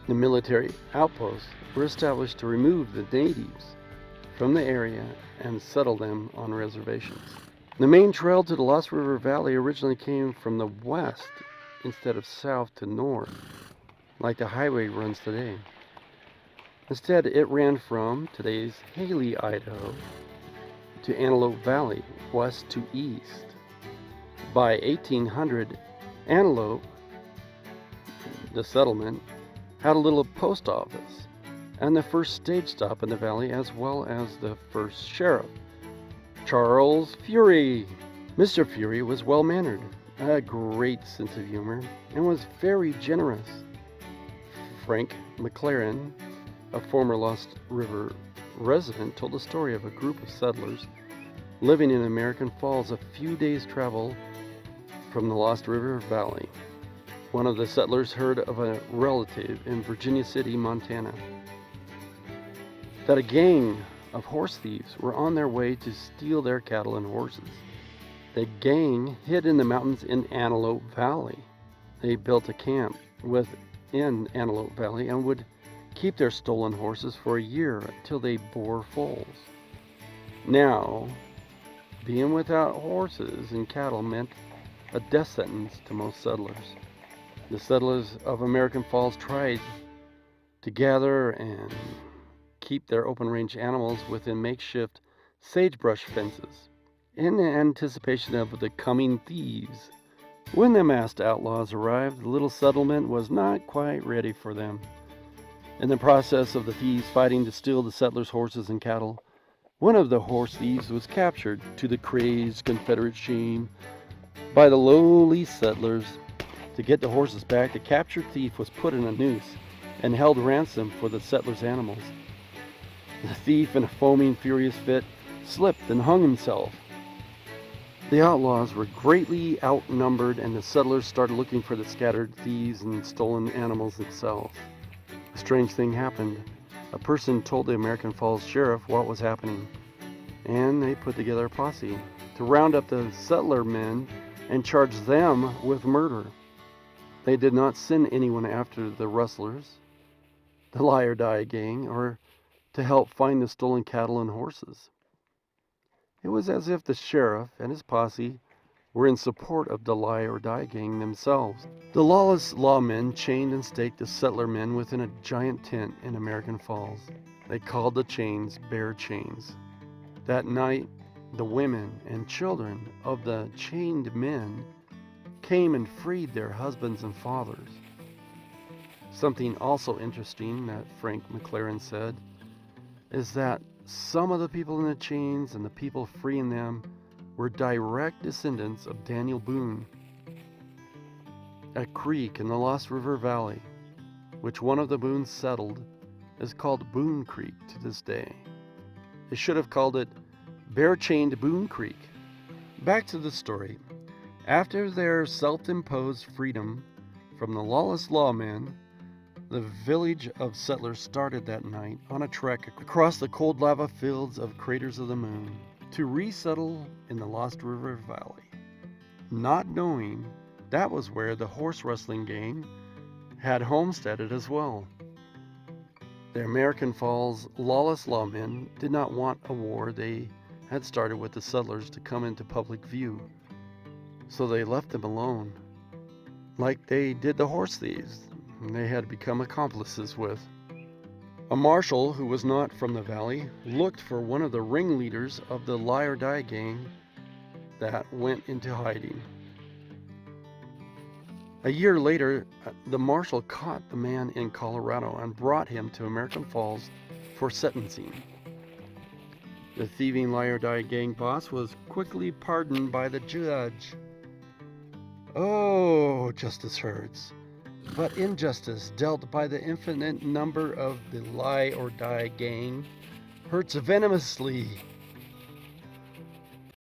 The military outposts were established to remove the natives from the area and settle them on reservations. The main trail to the Lost River Valley originally came from the west instead of south to north, like the highway runs today. Instead, it ran from today's Haley, Idaho, to Antelope Valley, west to east. By 1800, Antelope, the settlement, had a little post office and the first stage stop in the valley, as well as the first sheriff, Charles Fury. Mr. Fury was well-mannered, a great sense of humor, and was very generous. Frank McLaren, a former Lost River resident, told the story of a group of settlers living in American Falls, a few days' travel from the Lost River Valley. One of the settlers heard of a relative in Virginia City, Montana, that a gang of horse thieves were on their way to steal their cattle and horses. The gang hid in the mountains in Antelope Valley. They built a camp within Antelope Valley and would keep their stolen horses for a year until they bore foals. Now, being without horses and cattle meant a death sentence to most settlers. The settlers of American Falls tried to gather and keep their open-range animals within makeshift sagebrush fences in anticipation of the coming thieves. When the masked outlaws arrived, the little settlement was not quite ready for them. In the process of the thieves fighting to steal the settlers' horses and cattle, one of the horse thieves was captured, to the crazed Confederate shame, by the lowly settlers. To get the horses back, the captured thief was put in a noose and held ransom for the settlers' animals. The thief, in a foaming, furious fit, slipped and hung himself. The outlaws were greatly outnumbered, and the settlers started looking for the scattered thieves and stolen animals themselves. A strange thing happened. A person told the American Falls sheriff what was happening, and they put together a posse to round up the settler men and charge them with murder. They did not send anyone after the rustlers, the Lie or Die gang, or to help find the stolen cattle and horses. It was as if the sheriff and his posse were in support of the Lie or Die gang themselves. The lawless lawmen chained and staked the settler men within a giant tent in American Falls. They called the chains bear chains. That night, the women and children of the chained men came and freed their husbands and fathers. Something also interesting that Frank McLaren said is that some of the people in the chains and the people freeing them were direct descendants of Daniel Boone. A creek in the Lost River Valley, which one of the Boones settled, is called Boone Creek to this day. They should have called it Bear-Chained Boone Creek. Back to the story. After their self-imposed freedom from the lawless lawmen, the village of settlers started that night on a trek across the cold lava fields of Craters of the Moon to resettle in the Lost River Valley, not knowing that was where the horse rustling gang had homesteaded as well. The American Falls lawless lawmen did not want a war they had started with the settlers to come into public view, so they left them alone, like they did the horse thieves they had become accomplices with. A marshal who was not from the valley looked for one of the ringleaders of the Lie or Die gang that went into hiding. A year later, the marshal caught the man in Colorado and brought him to American Falls for sentencing. The thieving Lie or Die gang boss was quickly pardoned by the judge. Oh, justice hurts. But injustice dealt by the infinite number of the Lie or Die gang hurts venomously.